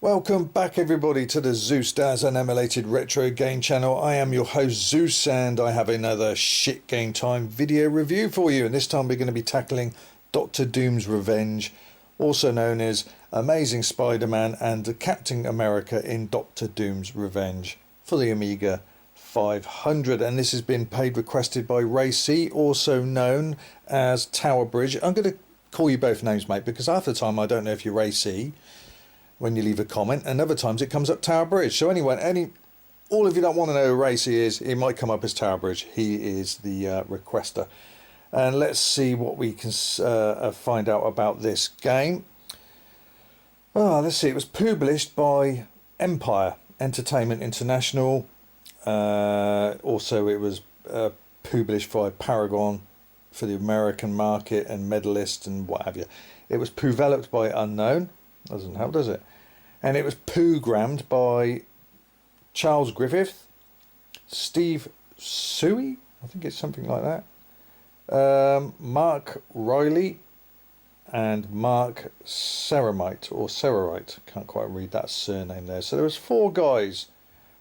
Welcome back everybody to the Zeusdaz Unemulated Retro Game channel. I am your host Zeus and I have another shit game time video review for you, and this time we're going to be tackling Dr. Doom's Revenge, also known as Amazing Spider-Man and Captain America in Dr. Doom's Revenge for the Amiga 500, and this has been paid requested by RayC, also known as Towerbridge. I'm going to call you both names, mate, because half the time I don't know if you're RayC when you leave a comment, and other times it comes up Towerbridge. So anyway, all of you that want to know who RayC is, it might come up as Towerbridge. He is the requester. And let's see what we can find out about this game. Let's see, it was published by Empire Entertainment International. Also it was published by Paragon for the American market and Medalist and what have you. It was developed by Unknown. Doesn't help, does it? And it was programmed by Charles Griffith, Steve Suey, I think it's something like that, Mark Riley, and Mark Ceramite, or Cerarite. Can't quite read that surname there. So there was 4 guys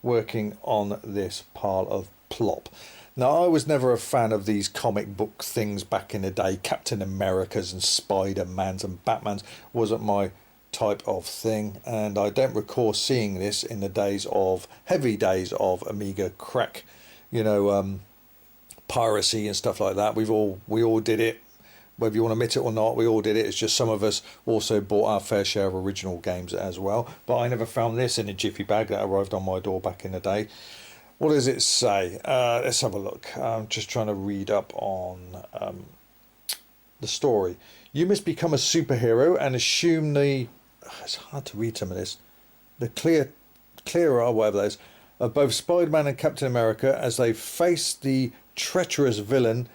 working on this pile of plop. Now, I was never a fan of these comic book things back in the day. Captain America's and Spider-Man's and Batman's wasn't my type of thing, and I don't recall seeing this in the days of heavy days of Amiga crack, piracy and stuff like that. We all did it, whether you want to admit it or not. We all did it. It's just some of us also bought our fair share of original games as well, but I never found this in a jiffy bag that arrived on my door back in the day. What does it say? Let's have a look. I'm just trying to read up on the story. You must become a superhero and assume the, it's hard to read some of this, the clearer or whatever that is, of both Spider-Man and Captain America as they face the treacherous villains,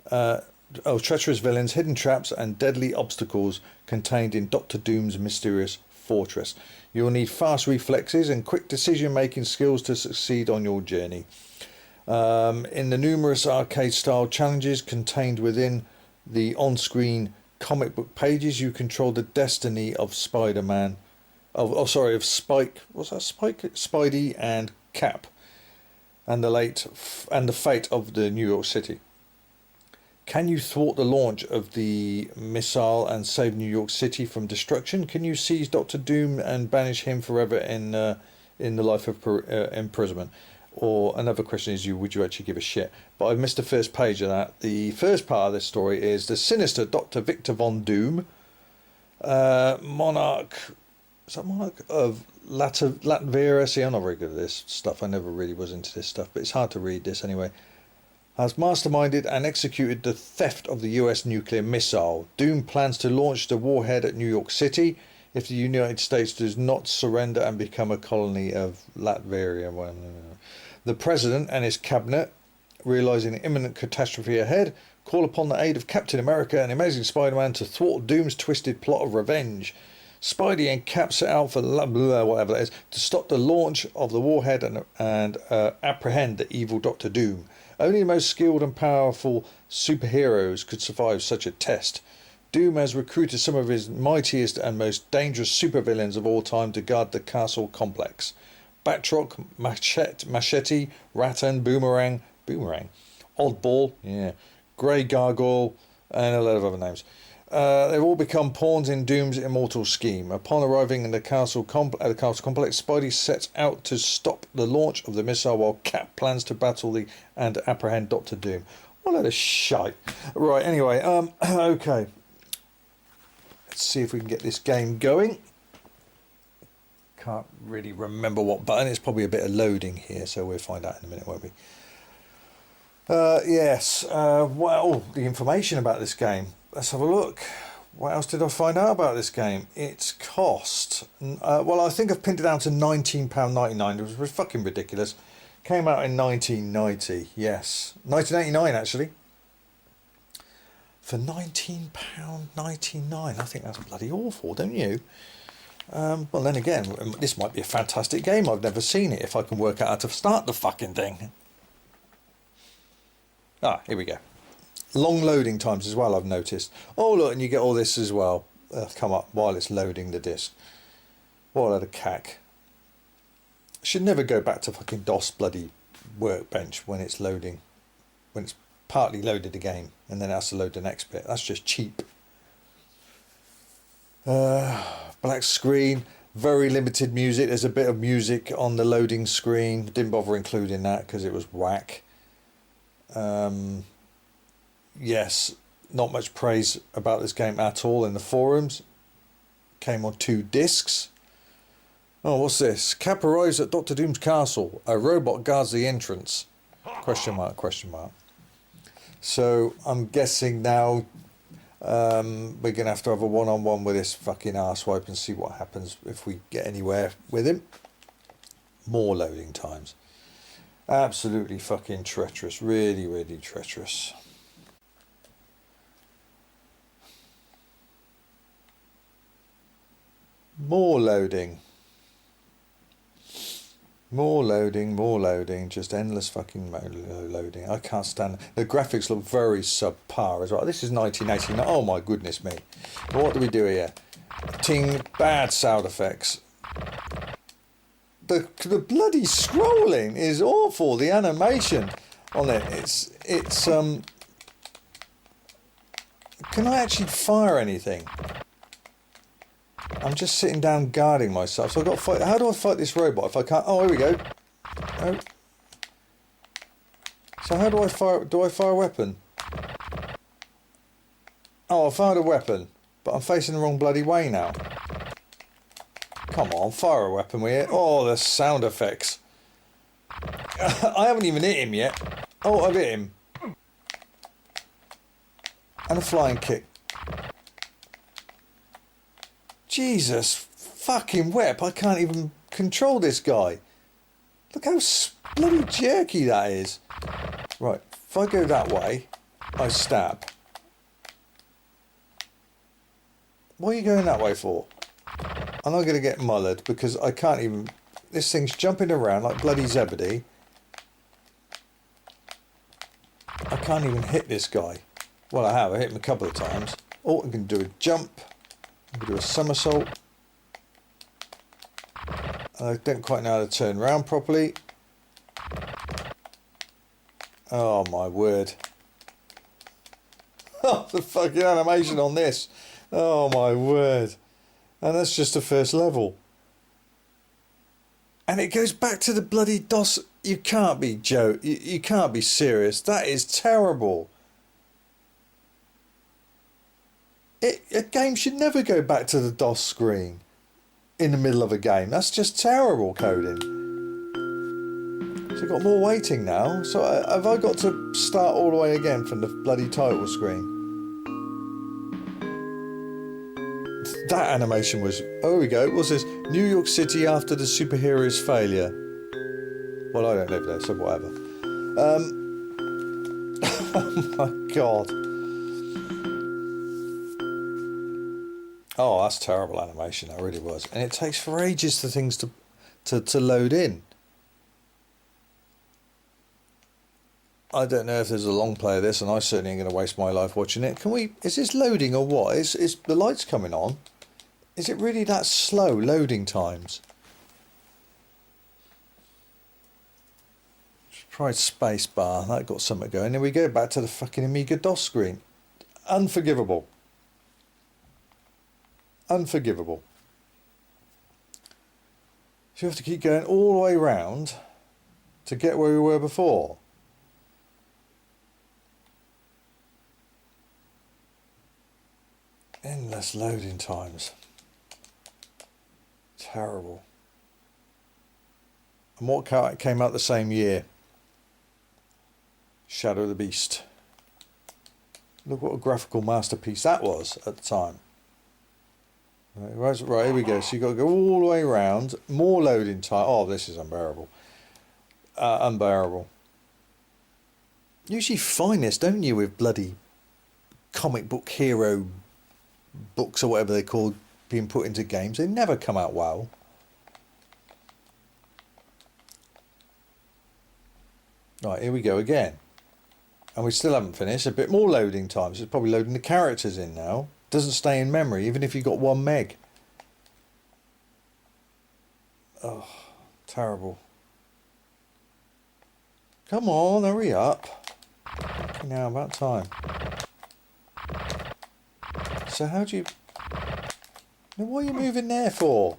hidden traps and deadly obstacles contained in Dr. Doom's mysterious fortress. You will need fast reflexes and quick decision-making skills to succeed on your journey. In the numerous arcade-style challenges contained within the on-screen comic book pages, you control the destiny of Spider-Man, of Spike, what's that, Spidey and Cap, and the fate of the New York City. Can you thwart the launch of the missile and save New York City from destruction? Can you seize Dr. Doom and banish him forever in the life of imprisonment? Or another question is, would you actually give a shit? But I've missed the first page of that. The first part of this story is the sinister Dr. Victor Von Doom, monarch of Latvia. See, I'm not very good at this stuff. I never really was into this stuff, but it's hard to read this anyway. Has masterminded and executed the theft of the US nuclear missile. Doom plans to launch the warhead at New York City if the United States does not surrender and become a colony of Latvia. The President and his cabinet, realising the imminent catastrophe ahead, call upon the aid of Captain America and Amazing Spider-Man to thwart Doom's twisted plot of revenge. Spidey and Cap set out for whatever that is to stop the launch of the warhead and apprehend the evil Dr. Doom. Only the most skilled and powerful superheroes could survive such a test. Doom has recruited some of his mightiest and most dangerous supervillains of all time to guard the castle complex. Batroc, Machete, Rattan, Boomerang, Oddball, Grey Gargoyle, and a lot of other names. They've all become pawns in Doom's immortal scheme. Upon arriving in the castle complex, Spidey sets out to stop the launch of the missile while Cap plans to battle and apprehend Dr. Doom. What a load of shite. Right, anyway, okay. Let's see if we can get this game going. Can't really remember what button. It's probably a bit of loading here, so we'll find out in a minute, won't we? Yes. Well, the information about this game. Let's have a look. What else did I find out about this game? Its cost. Well, I think I've pinned it down to £19.99. It was fucking ridiculous. Came out in 1990. Yes. 1989, actually. for £19.99. I think that's bloody awful, don't you? Well, then again, this might be a fantastic game. I've never seen it if I can work out how to start the fucking thing. Ah, here we go. Long loading times as well, I've noticed. Oh, look, and you get all this as well. Come up while it's loading the disc. What a load of cack. Should never go back to fucking DOS bloody workbench when it's loading. When it's partly loaded a game and then it has to load the next bit. That's just cheap. Black screen, very limited music. There's a bit of music on the loading screen. Didn't bother including that because it was whack. Yes, not much praise about this game at all in the forums. Came on 2 discs. Oh, what's this? Cap arrives at Dr. Doom's castle. A robot guards the entrance. Question mark, question mark. So I'm guessing now we're going to have a one-on-one with this fucking arsewipe and see what happens if we get anywhere with him. More loading times. Absolutely fucking treacherous. Really, really treacherous. More loading. More loading, just endless fucking loading. I can't stand it. The graphics look very subpar as well. This is 1989. Oh my goodness me. But what do we do here? Ting, bad sound effects. The bloody scrolling is awful. The animation on it, it's can I actually fire anything? I'm just sitting down guarding myself, so I've got to fight. How do I fight this robot if I can't? Oh, here we go. Oh. So how do I fire? Do I fire a weapon? Oh, I fired a weapon, but I'm facing the wrong bloody way now. Come on, fire a weapon with it. Oh, the sound effects. I haven't even hit him yet. Oh, I've hit him. And a flying kick. Jesus fucking whip, I can't even control this guy. Look how bloody jerky that is. Right, if I go that way, I stab. What are you going that way for? I'm not going to get mullered because I can't even... This thing's jumping around like bloody Zebedee. I can't even hit this guy. Well, I have. I hit him a couple of times. Oh, I can do a jump. I can do a somersault. I don't quite know how to turn around properly. Oh my word. Oh, the fucking animation on this. Oh my word. And that's just the first level. And it goes back to the bloody DOS. You can't be you can't be serious. That is terrible. A game should never go back to the DOS screen in the middle of a game. That's just terrible coding. So I've got more waiting now. So have I got to start all the way again from the bloody title screen? That animation was... Oh, here we go. What's this? New York City after the superhero's failure. Well, I don't live there, so whatever. Oh my god. Oh, that's terrible animation. That really was. And it takes for ages for things to load in. I don't know if there's a long play of this, and I certainly ain't going to waste my life watching it. Can we... Is this loading or what? Is the lights coming on? Is it really that slow loading times? Try space bar. That got something going. Then we go back to the fucking Amiga DOS screen. Unforgivable. Unforgivable. So you have to keep going all the way round to get where we were before. Endless loading times. Terrible. And what came out the same year? Shadow of the Beast. Look what a graphical masterpiece that was at the time. Right, here we go. So you've got to go all the way around. More loading time. Oh, this is unbearable. Unbearable. You usually find this, don't you, with bloody comic book hero books or whatever they're called being put into games. They never come out well. Right, here we go again. And we still haven't finished. A bit more loading times. It's probably loading the characters in now. Doesn't stay in memory, even if you've got 1 meg. Oh, terrible. Come on, hurry up. Now, about time. So how do you... Now, what are you moving there for?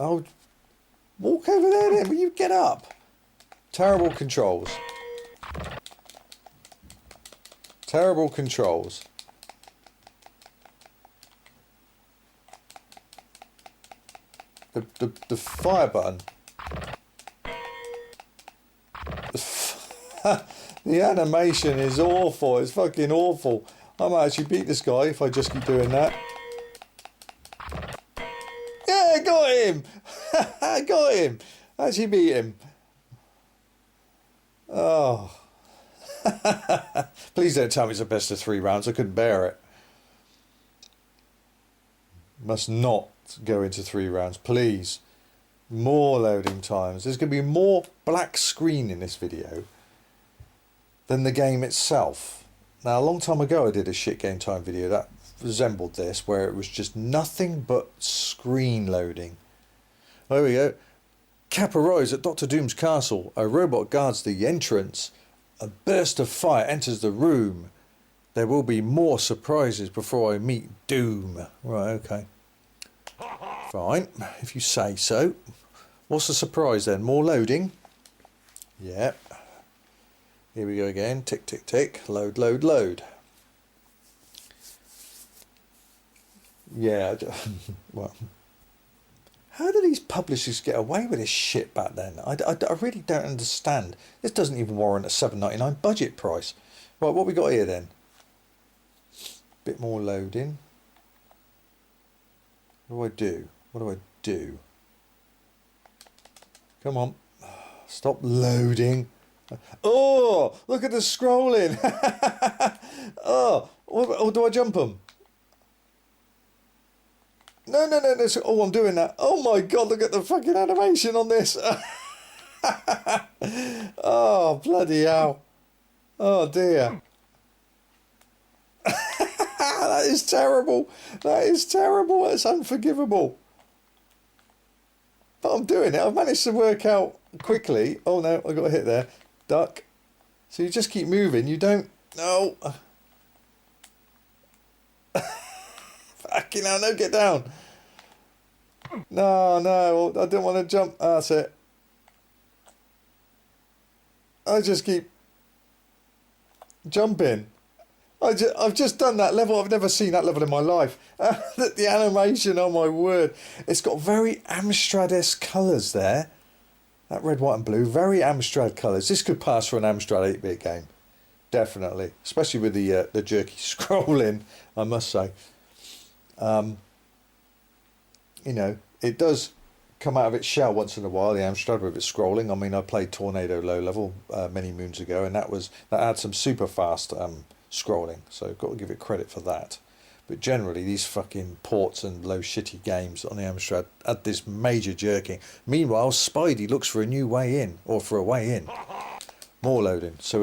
Oh, walk over there then. Will you get up? Terrible controls. Terrible controls. The fire button. The animation is awful. It's fucking awful. I might actually beat this guy if I just keep doing that. Yeah, got him! I got him! Actually beat him. Oh. Please don't tell me it's a best of 3 rounds. I couldn't bear it. Must not go into 3 rounds, please. More loading times. There's going to be more black screen in this video than the game itself. Now, a long time ago I did a shit game time video that resembled this, where it was just nothing but screen loading. There we go. Cap arrives at Dr. Doom's castle. A robot guards the entrance. A burst of fire enters the room. There will be more surprises before I meet Doom. Right, okay. Fine, if you say so. What's the surprise then? More loading? Yep. Here we go again. Tick, tick, tick. Load, load, load. Yeah. Well, how do these publishers get away with this shit back then? I really don't understand. This doesn't even warrant a $7.99 budget price. Right, what we got here then? Bit more loading. What do I do? What do I do? Come on. Stop loading. Oh, look at the scrolling. Oh, or do I jump them? No. Oh, I'm doing that. Oh my God, look at the fucking animation on this. Oh, bloody hell. Oh dear. That is terrible. That is terrible. That's unforgivable. But I'm doing it. I've managed to work out quickly. Oh no, I got a hit there. Duck. So you just keep moving. You don't... No. Fucking hell, no, get down. No, I don't want to jump. Oh, that's it. I just keep jumping. I've just done that level. I've never seen that level in my life. The animation, oh my word. It's got very Amstrad-esque colours there. That red, white and blue. Very Amstrad colours. This could pass for an Amstrad 8-bit game. Definitely. Especially with the jerky scrolling, I must say. You know, it does come out of its shell once in a while, the Amstrad, with its scrolling. I mean, I played Tornado Low Level many moons ago, and that had some super fast scrolling, so I've got to give it credit for that. But generally, these fucking ports and low shitty games on the Amstrad had this major jerking. Meanwhile, Spidey looks for a new way in, or for a way in. More loading. So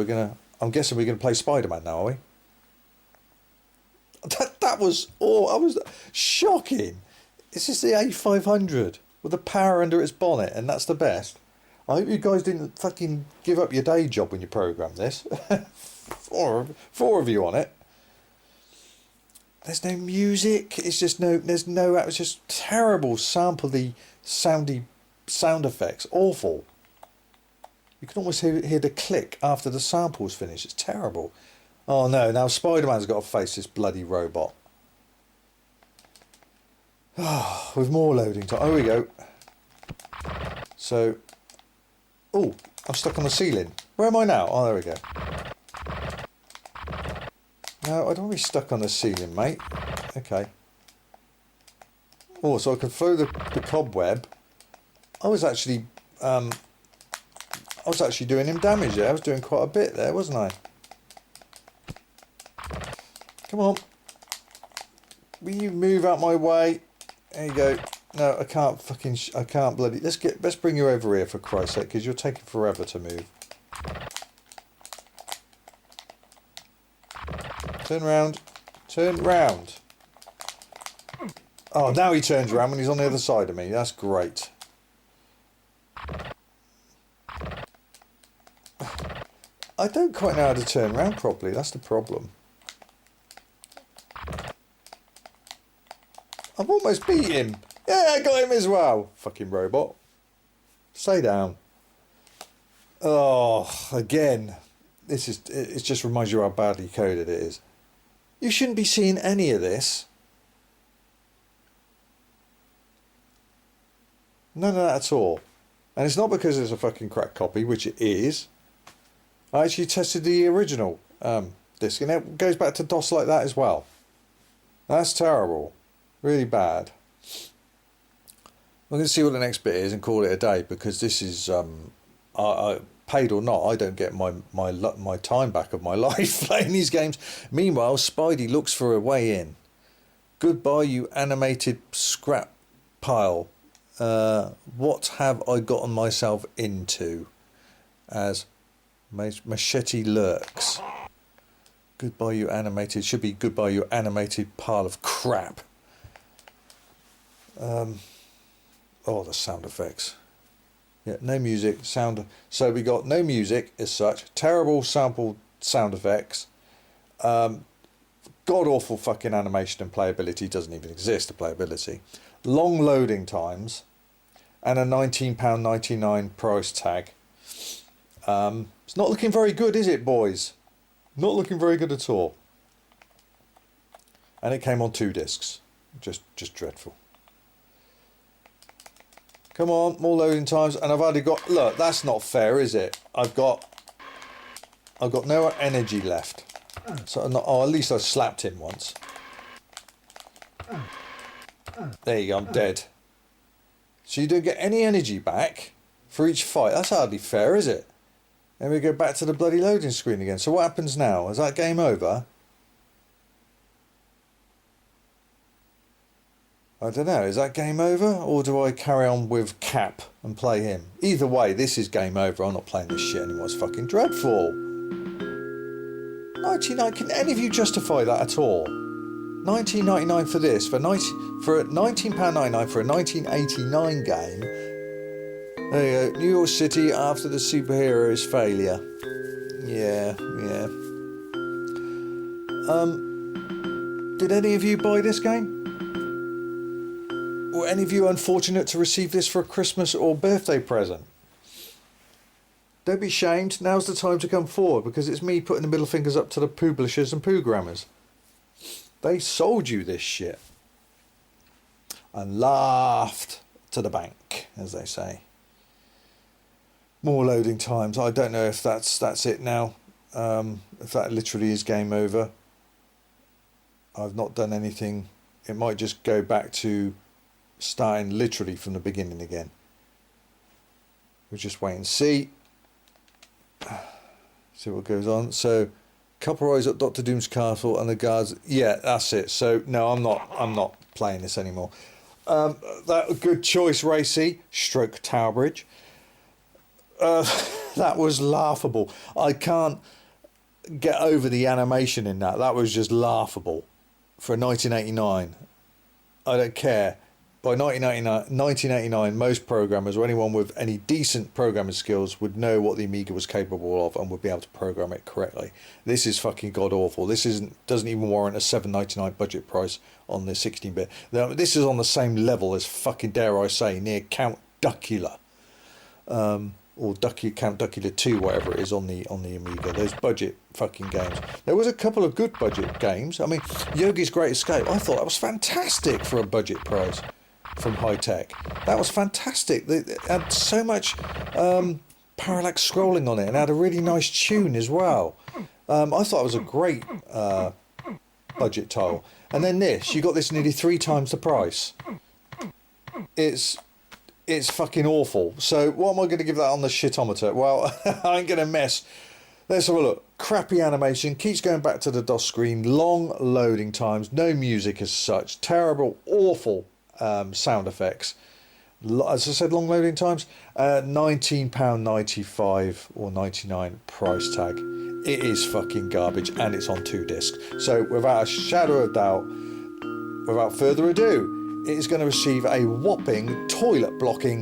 I'm guessing we're gonna play Spider-Man now, are we? That was shocking. Is this the A500 with the power under its bonnet, and that's the best? I hope you guys didn't fucking give up your day job when you programmed this. Four of you on it. There's no music. It's just it's just terrible soundy sound effects. Awful. You can almost hear the click after the sample's finished. It's terrible. Oh no, now Spider-Man's got to face this bloody robot. Oh, with more loading time. Oh, here we go. So, oh, I'm stuck on the ceiling. Where am I now? Oh, there we go. No, I don't want to be stuck on the ceiling, mate. Okay. Oh, so I can throw the cobweb. I was actually I was actually doing him damage there. I was doing quite a bit there, wasn't I? Come on. Will you move out my way? There you go. No, I can't fucking... I can't bloody... Let's bring you over here, for Christ's sake, because you're taking forever to move. Turn round. Turn round. Oh, now he turns around when he's on the other side of me. That's great. I don't quite know how to turn around properly. That's the problem. I've almost beat him. Yeah, I got him as well. Fucking robot. Stay down. Oh, again. It just reminds you how badly coded it is. You shouldn't be seeing any of this. None of that at all. And it's not because it's a fucking cracked copy, which it is. I actually tested the original disc, and it goes back to DOS like that as well. That's terrible. Really bad. I'm going to see what the next bit is and call it a day, because this is, I paid or not, I don't get my time back of my life playing these games. Meanwhile, Spidey looks for a way in. Goodbye, you animated scrap pile. What have I gotten myself into? As Machete lurks. Goodbye, you animated. Should be goodbye, you animated pile of crap. Oh, the sound effects. Yeah, no music, sound. So we got no music as such. Terrible sample sound effects. God awful fucking animation and playability. Doesn't even exist, the playability. Long loading times. And a £19.99 price tag. It's not looking very good, is it, boys? Not looking very good at all. And it came on 2 discs. Just dreadful. Come on, more loading times, and I've already got... Look, that's not fair, is it? I've got no energy left. So, at least I slapped him once. There you go, I'm dead. So you don't get any energy back for each fight. That's hardly fair, is it? Then we go back to the bloody loading screen again. So what happens now? Is that game over? I don't know. Is that game over? Or do I carry on with Cap and play him? Either way, this is game over. I'm not playing this shit anymore. It's fucking dreadful. 99. Can any of you justify that at all? 19.99 for this. For £19.99 for a 1989 game. There you go. New York City after the superhero's failure. Yeah. Did any of you buy this game? Were any of you unfortunate to receive this for a Christmas or birthday present? Don't be shamed. Now's the time to come forward, because it's me putting the middle fingers up to the publishers and programmers. They sold you this shit. And laughed to the bank, as they say. More loading times. I don't know if that's it now. If that literally is game over. I've not done anything. It might just go back to starting literally from the beginning again. We'll just wait and see. See what goes on. So, couple eyes at Dr. Doom's castle and the guards. Yeah, that's it. So no, I'm not playing this anymore. That good choice, RayC. Stroke Towerbridge. That was laughable. I can't get over the animation in that. That was just laughable for 1989. I don't care. By 1989, most programmers or anyone with any decent programming skills would know what the Amiga was capable of and would be able to program it correctly. This is fucking god awful. This doesn't even warrant a $7.99 budget price on the 16-bit. This is on the same level as fucking, dare I say, near Count Duckula, or Count Duckula 2, whatever it is on the Amiga. Those budget fucking games. There was a couple of good budget games. I mean, Yogi's Great Escape. I thought that was fantastic for a budget price. From High Tech. That was fantastic. It had so much parallax scrolling on it and had a really nice tune as well. I thought it was a great budget title. And then this, you got this nearly 3 times the price. It's it's fucking awful. So what am I going to give that on the shitometer? Well, I ain't going to mess. Let's have a look. Crappy animation, keeps going back to the DOS screen, long loading times, no music as such, terrible, awful sound effects. As I said, long loading times. £19.95 or 99 price tag. It is fucking garbage, and it's on 2 discs. So without a shadow of doubt, without further ado, it is going to receive a whopping toilet blocking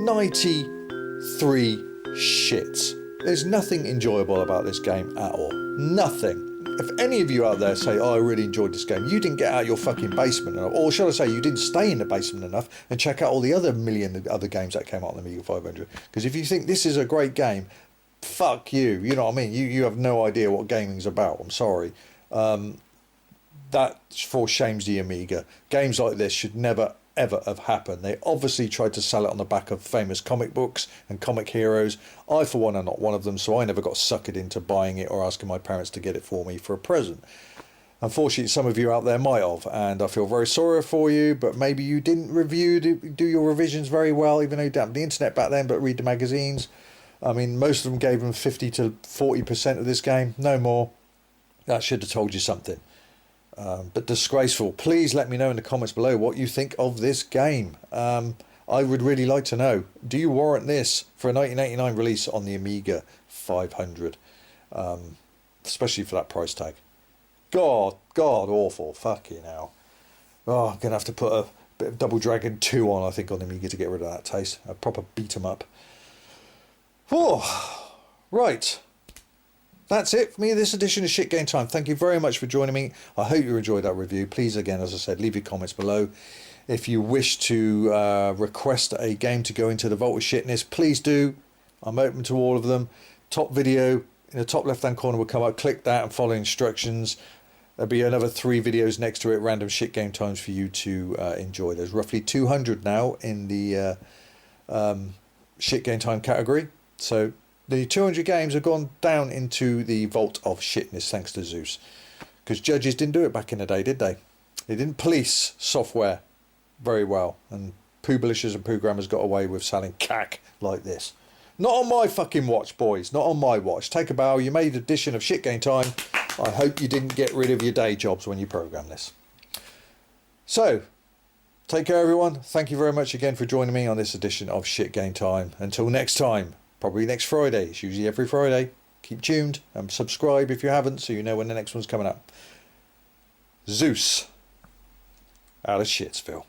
93 shits. There's nothing enjoyable about this game at all. Nothing. If any of you out there say, oh, I really enjoyed this game, you didn't get out of your fucking basement enough, or shall I say, you didn't stay in the basement enough and check out all the other million other games that came out on the Amiga 500. Because if you think this is a great game, fuck you. You know what I mean? You have no idea what gaming's about. I'm sorry. That for shames the Amiga. Games like this should never ever have happened. They obviously tried to sell it on the back of famous comic books and comic heroes. I for one am not one of them, so I never got suckered into buying it or asking my parents to get it for me for a present. Unfortunately, some of you out there might have, and I feel very sorry for you, but maybe you didn't do your revisions very well, even though you didn't have the internet back then, but read the magazines. I mean, most of them gave them 50 to 40% of this game, no more. That should have told you something. But disgraceful. Please let me know in the comments below what you think of this game. I would really like to know. Do you warrant this for a 1989 release on the Amiga 500? Especially for that price tag. God awful. Fucking hell. Oh, I'm going to have to put a bit of Double Dragon 2 on, I think, on the Amiga to get rid of that taste. A proper beat 'em up. Oh, right. That's it for me, this edition of Shit Game Time. Thank you very much for joining me. I hope you enjoyed that review. Please, again, as I said, leave your comments below. If you wish to request a game to go into the vault of shitness, please do. I'm open to all of them. Top video in the top left-hand corner will come up. Click that and follow instructions. There'll be another 3 videos next to it, random Shit Game Times for you to enjoy. There's roughly 200 now in the Shit Game Time category. So the 200 games have gone down into the vault of shitness, thanks to Zeus. Because judges didn't do it back in the day, did they? They didn't police software very well. And publishers and programmers got away with selling cack like this. Not on my fucking watch, boys. Not on my watch. Take a bow. You made an edition of Shit Game Time. I hope you didn't get rid of your day jobs when you program this. So, take care, everyone. Thank you very much again for joining me on this edition of Shit Game Time. Until next time. Probably next Friday. It's usually every Friday. Keep tuned and subscribe if you haven't, so you know when the next one's coming up. Zeus out of Shitsville.